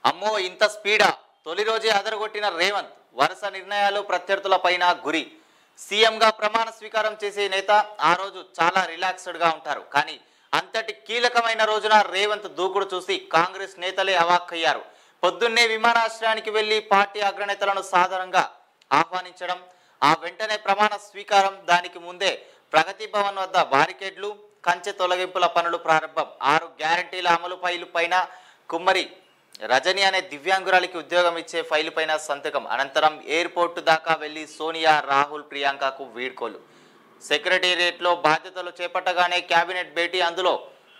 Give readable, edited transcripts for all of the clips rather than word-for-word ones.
అమ్మో ఇంత స్పీడా తొలి రోజే అదరగొట్టిన రేవంత్ వరుస నిర్ణయాలు ప్రత్యర్థులపైన గురి సీఎంగా ప్రమాణ స్వీకారం చేసే నేత ఆ రోజు చాలా రిలాక్స్డ్గా ఉంటారు కానీ అంతటి కీలకమైన రోజున రేవంత్ దూకుడు చూసి కాంగ్రెస్ నేతలే అవాక్కయ్యారు పొద్దున్నే విమానాశ్రయానికి వెళ్లి పార్టీ అగ్రనేతలను సాధారణంగా ఆహ్వానించడం ఆ వెంటనే ప్రమాణ స్వీకారం దానికి ముందే ప్రగతి భవన్ వద్ద బారికేడ్లు కంచె తొలగింపుల పనులు ప్రారంభం 6 గ్యారంటీల అమలు ఫైలు పైన కుమ్మరి రజని అనే దివ్యాంగురాలికి ఉద్యోగం ఇచ్చే ఫైలు పైన సంతకం అనంతరం ఎయిర్పోర్టు దాకా వెళ్లి సోనియా రాహుల్ ప్రియాంకకు వీడ్కోలు సెక్రటేరియట్లో బాధ్యతలు చేపట్టగానే కేబినెట్ భేటీ అందులో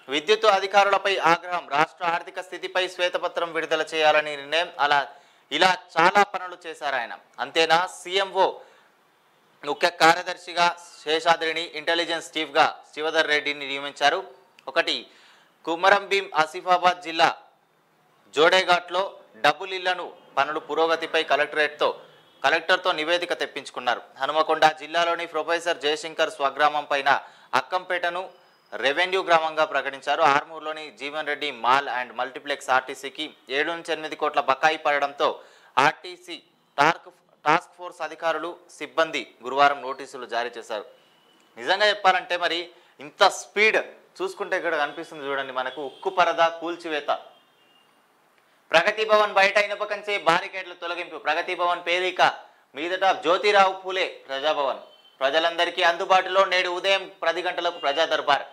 విద్యుత్ అధికారులపై ఆగ్రహం రాష్ట్ర ఆర్థిక స్థితిపై శ్వేతపత్రం విడుదల చేయాలని నిర్ణయం ఇలా చాలా పనులు చేశారు ఆయన అంతేనా సీఎంఓ ముఖ్య కార్యదర్శిగా శేషాద్రిని ఇంటెలిజెన్స్ చీఫ్గా శివధర్ రెడ్డిని నియమించారు ఒకటి కుమరం భీం ఆసిఫాబాద్ జిల్లా జోడేఘాట్లో డబుల్ ఇళ్లను పనులు పురోగతిపై కలెక్టర్తో నివేదిక తెప్పించుకున్నారు హనుమకొండ జిల్లాలోని ప్రొఫెసర్ జయశంకర్ స్వగ్రామం పైన అక్కంపేటను రెవెన్యూ గ్రామంగా ప్రకటించారు ఆర్మూర్లోని Jeevan Reddy mall and multiplex ఆర్టీసీకి 7 నుంచి 8 కోట్ల బకాయి పడడంతో ఆర్టీసీ టాస్క్ ఫోర్స్ అధికారులు సిబ్బంది గురువారం నోటీసులు జారీ చేశారు నిజంగా చెప్పాలంటే మరి ఇంత స్పీడ్ చూసుకుంటే ఇక్కడ కనిపిస్తుంది చూడండి మనకు ఉక్కు పరద కూల్చివేత ప్రగతి భవన్ బయట ఇనుపకంచే బారికేడ్ల తొలగింపు ప్రగతి భవన్ పేరిక మీదట జ్యోతిరావు పూలే ప్రజాభవన్ ప్రజలందరికీ అందుబాటులో నేడు ఉదయం 10 గంటలకు ప్రజా దర్బార్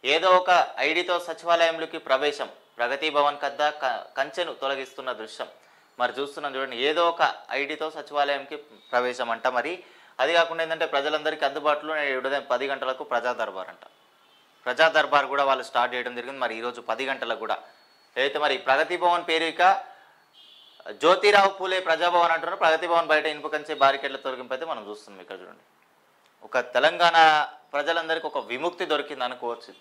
ఏదో ఒక ఐడితో సచివాలయంలోకి ప్రవేశం ప్రగతి భవన్ కద్ద కంచెను తొలగిస్తున్న దృశ్యం మరి చూస్తున్నాం చూడండి ఏదో ఒక ఐడితో సచివాలయంకి ప్రవేశం అంట మరి అది కాకుండా ఏంటంటే ప్రజలందరికీ అందుబాటులో ఉదయం 10 గంటలకు ప్రజా దర్బార్ అంట ప్రజా దర్బార్ కూడా వాళ్ళు స్టార్ట్ చేయడం జరిగింది మరి ఈరోజు 10 గంటలకు కూడా అయితే మరి ప్రగతి భవన్ పేరిక జ్యోతిరావు పూలే ప్రజాభవన్ అంటున్నారు ప్రగతి భవన్ బయట ఇనుపకంచే బారికేడ్ల తొలగింపు అయితే మనం చూస్తున్నాం ఇక్కడ చూడండి ఒక తెలంగాణ ప్రజలందరికీ ఒక విముక్తి దొరికింది అనుకోవచ్చు